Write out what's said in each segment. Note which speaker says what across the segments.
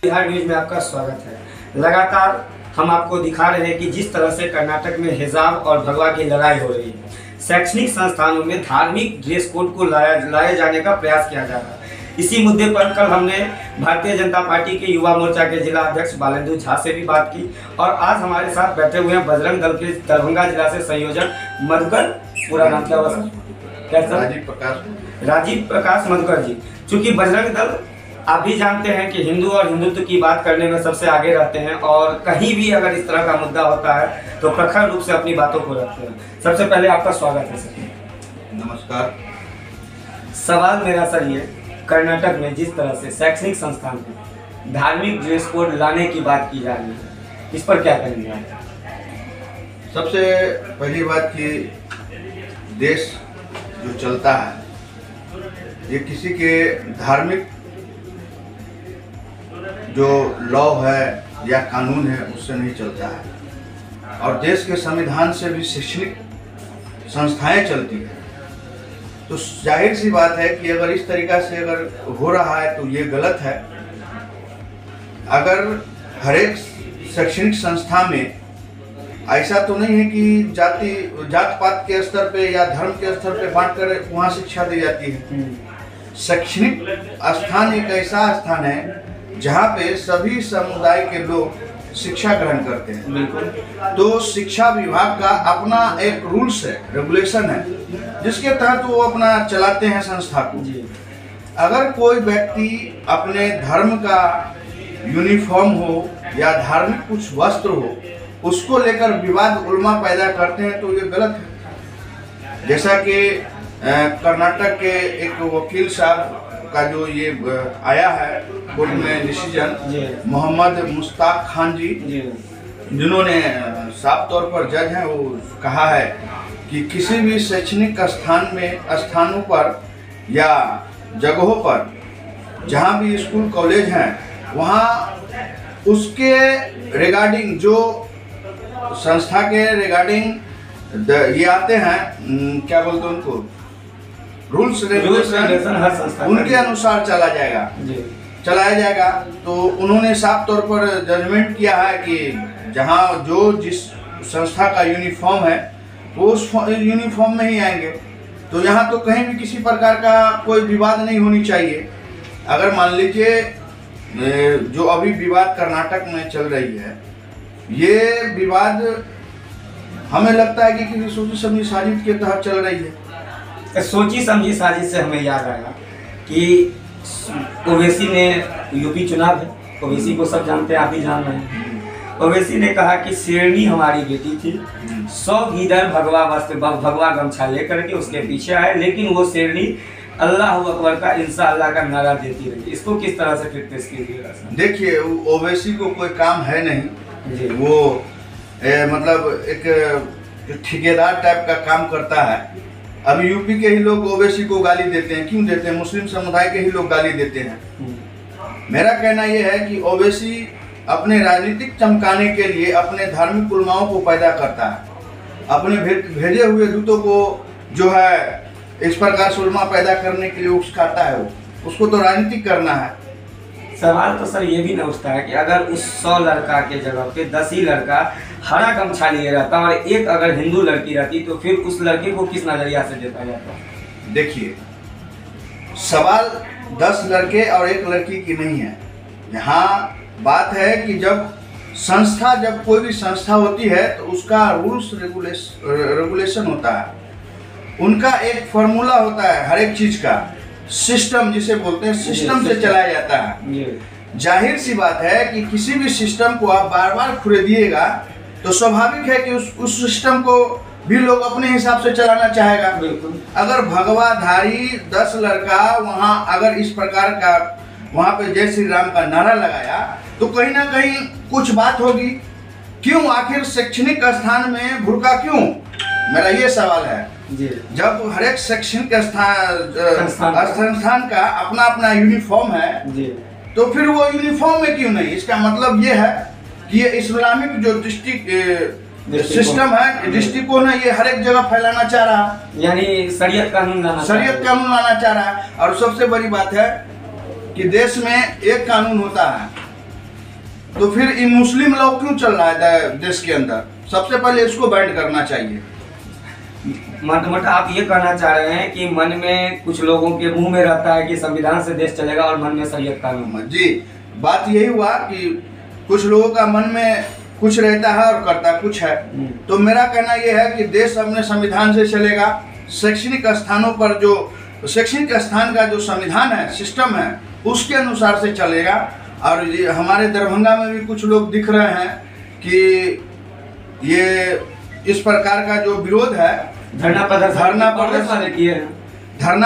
Speaker 1: Bihar news में आपका स्वागत है। लगातार हम आपको दिखा रहे हैं कि जिस तरह से कर्नाटक में हिजाब और भगवा की लड़ाई हो रही है, शैक्षणिक संस्थानों में धार्मिक ड्रेस कोड को लाए जाने का प्रयास किया जा रहा है। इसी मुद्दे पर कल हमने भारतीय जनता पार्टी के युवा मोर्चा के जिला अध्यक्ष बालेंदु झा से भी बात की और आज हमारे साथ बैठे हुए हैं बजरंग दल के दरभंगा जिला से संयोजक मधुकर, पूरा नाम क्या हुआ सर? राजीव प्रकाश मधुकर जी। चूँकि बजरंग दल आप भी जानते हैं कि हिंदू और हिंदुत्व की बात करने में सबसे आगे रहते हैं और कहीं भी अगर इस तरह का मुद्दा होता है तो प्रखर रूप से अपनी बातों को रखते हैं। सबसे पहले आपका स्वागत है सर।
Speaker 2: नमस्कार।
Speaker 1: सवाल मेरा सर ये, कर्नाटक में जिस तरह से शैक्षणिक संस्थान में धार्मिक ड्रेस कोड लाने की बात की जा रही है, इस पर क्या कहेंगे आप?
Speaker 2: सबसे पहली बात कि देश जो चलता है ये किसी के धार्मिक जो लॉ है या कानून है उससे नहीं चलता है और देश के संविधान से भी शैक्षणिक संस्थाएं चलती हैं। तो जाहिर सी बात है कि अगर इस तरीक़ा से अगर हो रहा है तो ये गलत है। अगर हर एक शैक्षणिक संस्था में ऐसा तो नहीं है कि जात पात के स्तर पे या धर्म के स्तर पे बांट कर वहाँ शिक्षा दी जाती है। शैक्षणिक स्थान एक ऐसा स्थान है जहाँ पे सभी समुदाय के लोग शिक्षा ग्रहण करते हैं। तो शिक्षा विभाग का अपना एक रूल्स है, रेगुलेशन है, जिसके तहत वो अपना चलाते हैं संस्था को। अगर कोई व्यक्ति अपने धर्म का यूनिफॉर्म हो या धार्मिक कुछ वस्त्र हो उसको लेकर विवाद उल्मा पैदा करते हैं तो ये गलत है। जैसा कि कर्नाटक के एक वकील साहब का जो ये आया है कोर्ट में डिसीजन, मोहम्मद मुश्ताक खान जी, जिन्होंने साफ तौर पर जज हैं, वो कहा है कि किसी भी शैक्षणिक स्थानों पर या जगहों पर जहाँ भी स्कूल कॉलेज हैं वहाँ उसके रिगार्डिंग जो संस्था के रिगार्डिंग ये आते हैं, क्या बोलते हैं उनको, रूल्स रेगुलेशन, उनके अनुसार चलाया जाएगा। तो उन्होंने साफ तौर पर जजमेंट किया है कि जहां जिस संस्था का यूनिफॉर्म है वो उस यूनिफॉर्म में ही आएंगे। तो यहां तो कहीं भी किसी प्रकार का कोई विवाद नहीं होनी चाहिए। अगर मान लीजिए जो अभी विवाद कर्नाटक में चल रही है, ये विवाद हमें लगता है कि किसी सोची समझी साजिश के तहत चल रही है।
Speaker 1: सोची समझी साजिश से हमें याद आया कि ओवैसी ने, यूपी चुनाव है, ओवैसी को सब जानते हैं, आप भी जान रहे हैं। ओवैसी ने कहा कि शेरनी हमारी बेटी थी, 100 गीदड़ भगवा वस्त्र भगवा गमछा लेकर के उसके पीछे आए, लेकिन वो शेरनी अल्लाह अकबर का इंशाअल्लाह का नारा देती रही। इसको किस तरह से फिट पेश कीजिएगा? देखिए,
Speaker 2: ओवैसी को कोई काम है नहीं, वो मतलब एक ठेकेदार टाइप का काम करता है। अभी यूपी के ही लोग ओवैसी को गाली देते हैं। क्यों देते हैं? मुस्लिम समुदाय के ही लोग गाली देते हैं। मेरा कहना यह है कि ओवैसी अपने राजनीतिक चमकाने के लिए अपने धार्मिक उलमाओं को पैदा करता है, अपने भेजे हुए दूतों को जो है इस प्रकार से उलमा पैदा करने के लिए उकसाता है। उसको तो राजनीतिक करना है।
Speaker 1: सवाल तो सर ये भी न उठता है कि अगर उस 100 लड़का के जगह पे 10 ही लड़का हरा गमछा लिए रहता और एक अगर हिंदू लड़की रहती तो फिर उस लड़के को किस नजरिया से देखा जाता?
Speaker 2: देखिए, सवाल 10 लड़के और एक लड़की की नहीं है। यहाँ बात है कि जब कोई भी संस्था होती है तो उसका रूल्स रेगुलेशन होता है, उनका एक फॉर्मूला होता है, हर एक चीज का सिस्टम जिसे बोलते हैं, सिस्टम से चलाया जाता है। जाहिर सी बात है कि किसी भी सिस्टम को आप बार बार खुले दिएगा तो स्वाभाविक है कि उस सिस्टम को भी लोग अपने हिसाब से चलाना चाहेगा। अगर भगवाधारी 10 लड़का वहाँ अगर इस प्रकार का वहाँ पे जय श्री राम का नारा लगाया तो कहीं ना कहीं कुछ बात होगी। क्यों? आखिर शैक्षणिक स्थान में भुर्का क्यों? मेरा ये सवाल है। जब हर एक शैक्षणिक संस्थान का अपना अपना यूनिफॉर्म है तो फिर वो यूनिफॉर्म में क्यों नहीं? इसका मतलब ये है कि ये इस्लामिक जो सिस्टम है, दृष्टिकोण है, ये हर एक जगह फैलाना चाह रहा है,
Speaker 1: यानी शरीयत कानून लाना
Speaker 2: चाह रहा है। और सबसे बड़ी बात है कि देश में एक कानून होता है तो फिर ये मुस्लिम लॉ क्यों चल रहा है देश के अंदर? सबसे पहले इसको बैन करना चाहिए।
Speaker 1: मतलब आप ये कहना चाह रहे हैं कि मन में कुछ लोगों के मुंह में रहता है कि संविधान से देश चलेगा और मन में शरीयत कानून है।
Speaker 2: जी, बात यही हुआ कि कुछ लोगों का मन में कुछ रहता है और करता कुछ है। तो मेरा कहना यह है कि देश अपने संविधान से चलेगा। शैक्षणिक स्थानों पर जो शैक्षणिक स्थान का जो संविधान है, सिस्टम है, उसके अनुसार से चलेगा। और ये हमारे दरभंगा में भी कुछ लोग दिख रहे हैं कि ये इस प्रकार का जो विरोध है, धरना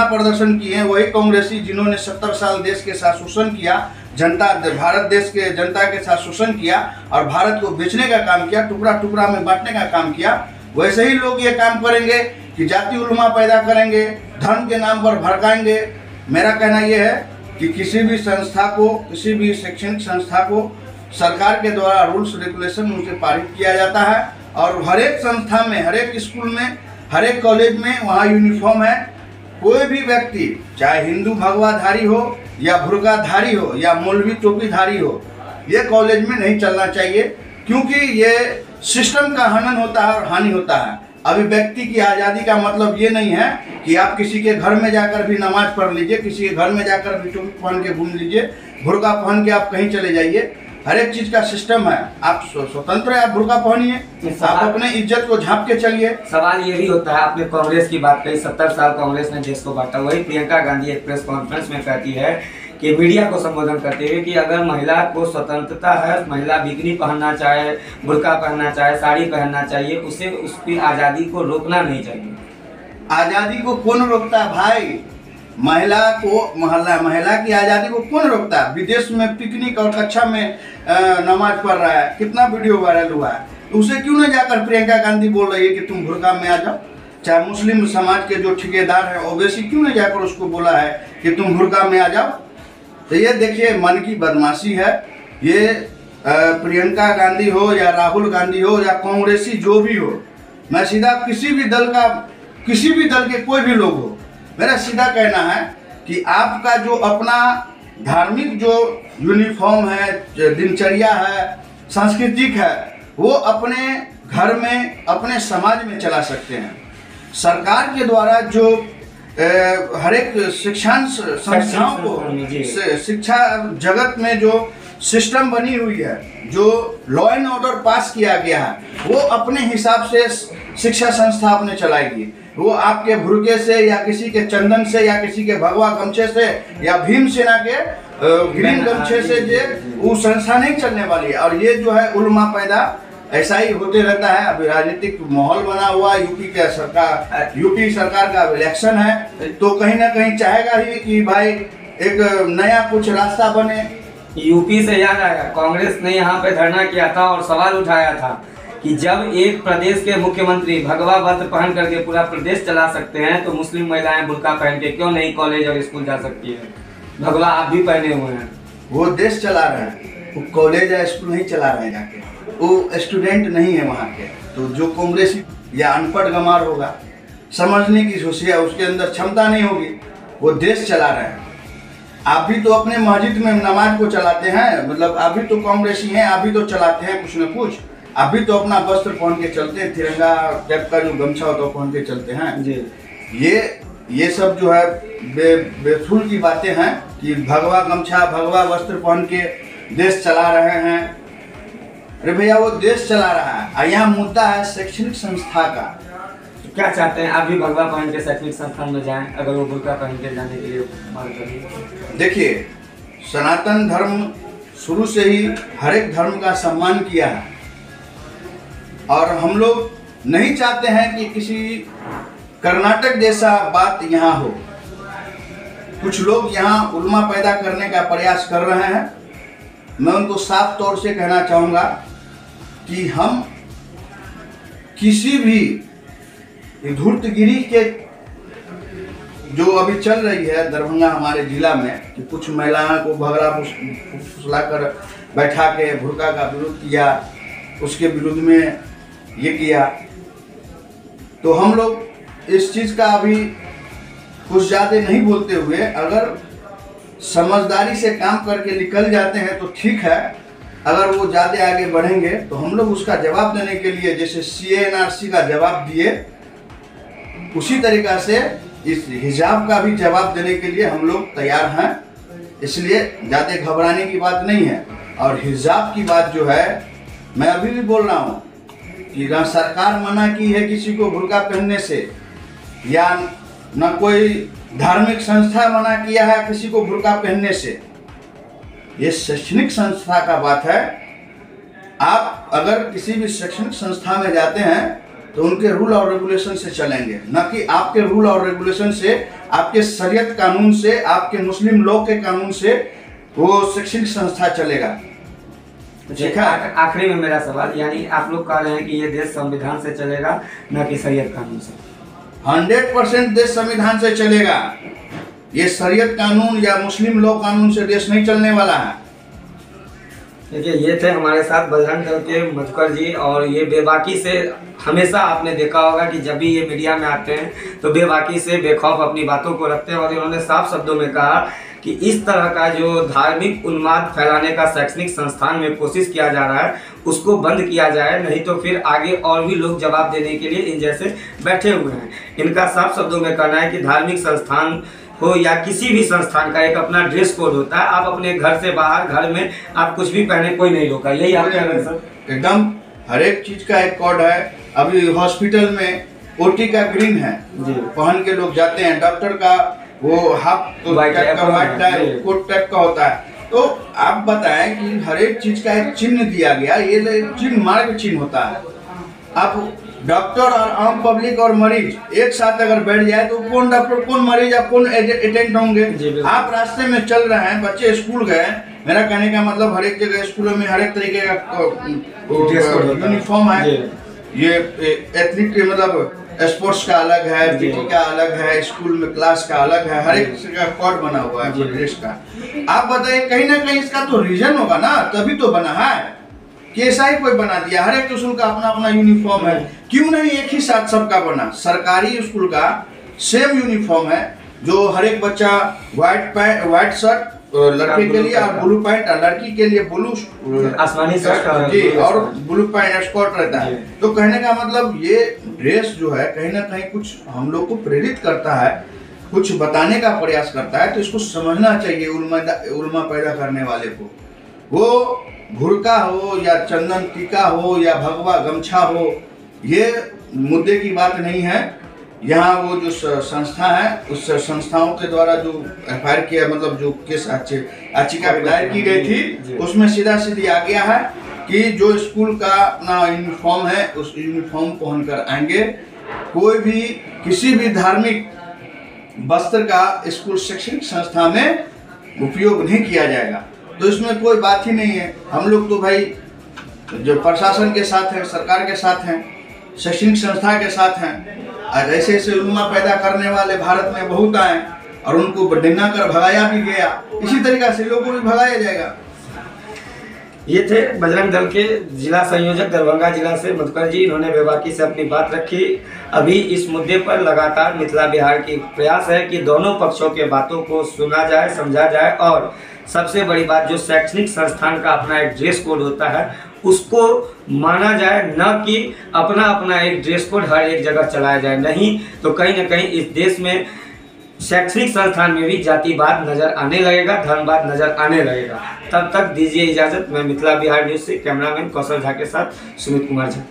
Speaker 2: प्रदर्शन किए हैं वही कांग्रेसी जिन्होंने 70 साल देश के साथ शोषण किया, भारत देश के जनता के साथ शोषण किया और भारत को बेचने का काम किया, टुकड़ा टुकड़ा में बांटने का काम किया। वैसे ही लोग ये काम करेंगे कि जाति उलमा पैदा करेंगे, धर्म के नाम पर भड़काएंगे। मेरा कहना यह है कि किसी भी संस्था को, किसी भी शैक्षणिक संस्था को सरकार के द्वारा रूल्स रेगुलेशन उनसे पारित किया जाता है और हर एक संस्था में, हर एक स्कूल में, हर एक कॉलेज में वहाँ यूनिफॉर्म है। कोई भी व्यक्ति चाहे हिंदू भगवाधारी हो या भुर्काधारी हो या मौलवी टोपीधारी हो, ये कॉलेज में नहीं चलना चाहिए, क्योंकि ये सिस्टम का हनन होता है और हानि होता है। अभी व्यक्ति की आज़ादी का मतलब ये नहीं है कि आप किसी के घर में जाकर भी नमाज पढ़ लीजिए, किसी के घर में जाकर भी टोपी पहन के घूम लीजिए, भुर्का पहन के आप कहीं चले जाइए। हर एक चीज का सिस्टम है, आप स्वतंत्र है, आप भुर्का पहनिए, आप अपने इज्जत को झाँप के चलिए।
Speaker 1: सवाल ये भी होता है, आपने कांग्रेस की बात कही, 70 साल कांग्रेस ने देश को बांटा। वही प्रियंका गांधी एक प्रेस कॉन्फ्रेंस में कहती है कि मीडिया को संबोधन करते हुए कि अगर महिला को स्वतंत्रता है, महिला बिकनी पहनना चाहे, बुर्का पहनना चाहे, साड़ी पहनना चाहिए, उसे उसकी आज़ादी को रोकना नहीं चाहिए।
Speaker 2: आज़ादी को कौन रोकता है भाई? महिला की आज़ादी को कौन रोकता है? विदेश में पिकनिक और कक्षा में नमाज पढ़ रहा है, कितना वीडियो वायरल हुआ है। उसे क्यों नहीं जाकर प्रियंका गांधी बोल रही है कि तुम भुर्का में आ जाओ? चाहे मुस्लिम समाज के जो ठेकेदार हैं ओवैसी क्यों नहीं जाकर उसको बोला है कि तुम भुर्का में आ जाओ? तो ये देखिए मन की बदमाशी है। ये प्रियंका गांधी हो या राहुल गांधी हो या कांग्रेसी जो भी हो, मैं सीधा किसी भी दल के कोई भी लोग हो, मेरा सीधा कहना है कि आपका जो अपना धार्मिक जो यूनिफॉर्म है, दिनचर्या है, सांस्कृतिक है, वो अपने घर में, अपने समाज में चला सकते हैं। सरकार के द्वारा जो हर एक शिक्षा संस्थाओं को, शिक्षा जगत में जो सिस्टम बनी हुई है, जो लॉ एंड ऑर्डर पास किया गया है, वो अपने हिसाब से शिक्षा संस्था अपने चलाएगी। वो आपके भुर्के से या किसी के चंदन से या किसी के भगवा गमछे से या भीमसेना के ग्रीन गमछे से वो संस्था नहीं चलने वाली है। और ये जो है उल्मा पैदा ऐसा ही होते रहता है। अभी राजनीतिक माहौल बना हुआ, यूपी सरकार का इलेक्शन है, तो कहीं ना कहीं चाहेगा ही कि भाई एक नया कुछ रास्ता बने।
Speaker 1: यूपी से याद आया, कांग्रेस ने यहाँ पे धरना किया था और सवाल उठाया था कि जब एक प्रदेश के मुख्यमंत्री भगवा वस्त्र पहन करके पूरा प्रदेश चला सकते हैं, तो मुस्लिम महिलाएं बुर्का पहन के क्यों नहीं कॉलेज और स्कूल जा सकती है? भगवा आप भी पहने हुए हैं।
Speaker 2: वो देश चला रहे हैं, वो कॉलेज या स्कूल नहीं चला रहे हैं, जाके वो स्टूडेंट नहीं है वहाँ के। तो जो कांग्रेसी या अनपढ़ गंवार होगा, समझने की होशियार उसके अंदर क्षमता नहीं होगी, वो देश चला रहे हैं। आप भी तो अपने मस्जिद में नमाज को चलाते हैं, मतलब आप भी तो कांग्रेसी हैं, आप भी तो चलाते हैं कुछ न कुछ। आप भी तो अपना वस्त्र पहन के चलते हैं, तिरंगा टाइप का जो गमछा होता है पहन के चलते हैं जी। ये सब जो है बेफूल की बातें हैं कि भगवा गमछा, भगवा वस्त्र पहन के देश चला रहे हैं। अरे भैया, वो देश चला रहा है। यहाँ मुद्दा है शैक्षणिक संस्था का।
Speaker 1: तो क्या चाहते हैं आप भी भगवा पहन के शैक्षणिक संस्थान में जाएं, अगर वो बुर्का पहन के जाने के लिए मांग करें?
Speaker 2: देखिए, सनातन धर्म शुरू से ही हर एक धर्म का सम्मान किया है और हम लोग नहीं चाहते हैं कि किसी कर्नाटक जैसा बात यहाँ हो। कुछ लोग यहाँ उल्मा पैदा करने का प्रयास कर रहे हैं। मैं उनको साफ तौर से कहना चाहूँगा कि हम किसी भी धूर्तगिरी के जो अभी चल रही है दरभंगा हमारे जिला में, कि कुछ महिलाओं को भगड़ा फुसला कर बैठा के भुर्का का विरोध किया, उसके विरुद्ध में ये किया, तो हम लोग इस चीज़ का अभी कुछ ज़्यादा नहीं बोलते हुए अगर समझदारी से काम करके निकल जाते हैं तो ठीक है। अगर वो ज़्यादा आगे बढ़ेंगे तो हम लोग उसका जवाब देने के लिए, जैसे CA/NRC का जवाब दिए, उसी तरीक़ा से इस हिजाब का भी जवाब देने के लिए हम लोग तैयार हैं। इसलिए ज़्यादा घबराने की बात नहीं है। और हिजाब की बात जो है, मैं अभी भी बोल रहा हूँ कि ना सरकार मना की है किसी को बुर्का पहनने से, या न कोई धार्मिक संस्था मना किया है किसी को बुर्का पहनने से। ये शैक्षणिक संस्था का बात है। आप अगर किसी भी शैक्षणिक संस्था में जाते हैं तो उनके रूल और रेगुलेशन से चलेंगे, न कि आपके रूल और रेगुलेशन से, आपके शरीयत कानून से, आपके मुस्लिम लॉ के कानून से वो शैक्षणिक संस्था चलेगा।
Speaker 1: आखिरी में मेरा सवाल, यानी आप लोग कह रहे हैं कि ये देश संविधान से चलेगा, न कि शरीयत कानून से?
Speaker 2: 100% देश संविधान से चलेगा। ये शरीयत कानून या मुस्लिम लॉ कानून से देश नहीं चलने वाला है।
Speaker 1: देखिए, ये थे हमारे साथ बजरंग दल के मधुकर जी, और ये बेबाकी से, हमेशा आपने देखा होगा कि जब भी ये मीडिया में आते हैं तो बेबाकी से बेखौफ अपनी बातों को रखते हैं। और इन्होंने साफ शब्दों में कहा कि इस तरह का जो धार्मिक उन्माद फैलाने का शैक्षणिक संस्थान में कोशिश किया जा रहा है उसको बंद किया जाए, नहीं तो फिर आगे और भी लोग जवाब देने के लिए इन जैसे बैठे हुए हैं। इनका साफ शब्दों में कहना है कि धार्मिक संस्थान हो या किसी भी संस्थान का एक अपना ड्रेस कोड होता है। आप अपने घर से बाहर, घर में आप कुछ भी पहने, कोई नहीं रोका। यही आप कह रहे हैं सर?
Speaker 2: एकदम, हर एक चीज का एक कोड है। अभी हॉस्पिटल में OT का ग्रीन है, पहन के लोग जाते हैं। डॉक्टर का वो हाफ तो वाइट कोट टाइप का होता है। तो आप बताएं कि हर एक चीज का एक चिन्ह दिया गया, ये चिन्ह मार्ग चिन्ह होता है। आप डॉक्टर और आम पब्लिक और मरीज एक साथ अगर बैठ जाए तो कौन डॉक्टर, कौन मरीज या कौन अटेंड होंगे? आप रास्ते में चल रहे हैं, बच्चे स्कूल गए, मेरा कहने का मतलब हर एक जगह स्कूलों में हर एक तरीके का यूनिफॉर्म है। ये एथनिक मतलब स्पोर्ट्स का अलग है, पीटी का अलग है, स्कूल में क्लास का अलग है, हर एक का कोड बना हुआ है ड्रेस का। आप बताइए, कहीं ना कहीं इसका तो रीजन होगा ना, तभी तो बना है कि ऐसा ही कोई बना दिया। हर एक स्कूल का अपना अपना यूनिफॉर्म है, क्यों नहीं एक ही साथ सबका बना? सरकारी स्कूल का सेम यूनिफॉर्म है, जो हर एक बच्चा व्हाइट शर्ट लड़के के लिए और ब्लू पैंट, और लड़की के लिए ब्लू
Speaker 1: आसमानी शर्ट
Speaker 2: जी और ब्लू पैंट स्कर्ट रहता है। तो कहने का मतलब ये ड्रेस जो है कहीं ना कहीं कुछ हम लोग को प्रेरित करता है, कुछ बताने का प्रयास करता है। तो इसको समझना चाहिए उल्मा पैदा करने वाले को। वो भुरका हो या चंदन टीका हो या भगवा गमछा हो, ये मुद्दे की बात नहीं है। यहाँ वो जो संस्था है, उस संस्थाओं के द्वारा जो FIR किया, मतलब जो केस याचिका दायर की गई थी, उसमें सीधा सीधी आ गया है कि जो स्कूल का अपना यूनिफॉर्म है उस यूनिफॉर्म पहनकर आएंगे। कोई भी किसी भी धार्मिक वस्त्र का स्कूल शैक्षणिक संस्था में उपयोग नहीं किया जाएगा। तो इसमें कोई बात ही नहीं है। हम लोग तो भाई जो प्रशासन के साथ हैं, सरकार के साथ हैं, शैक्षणिक संस्था के साथ हैं। आज ऐसे ऐसे उल्मा पैदा करने वाले भारत में बहुत आए और उनको डिंगा कर भगाया भी गया, इसी तरीका से लोगों को भी भगाया जाएगा।
Speaker 1: ये थे बजरंग दल के जिला संयोजक दरभंगा जिला से मधुकर जी। इन्होंने बेबाकी से अपनी बात रखी। अभी इस मुद्दे पर लगातार मिथिला बिहार की प्रयास है कि दोनों पक्षों के बातों को सुना जाए, समझा जाए, और सबसे बड़ी बात जो शैक्षणिक संस्थान का अपना एक ड्रेस कोड होता है उसको माना जाए, न कि अपना अपना एक ड्रेस कोड हर एक जगह चलाया जाए। नहीं तो कहीं ना कहीं इस देश में शैक्षणिक संस्थान में भी जातिवाद नजर आने लगेगा, धर्मवाद नजर आने लगेगा। तब तक दीजिए इजाजत। मैं मिथिला बिहार न्यूज से कैमरामैन कौशल झा के साथ सुमित कुमार झा।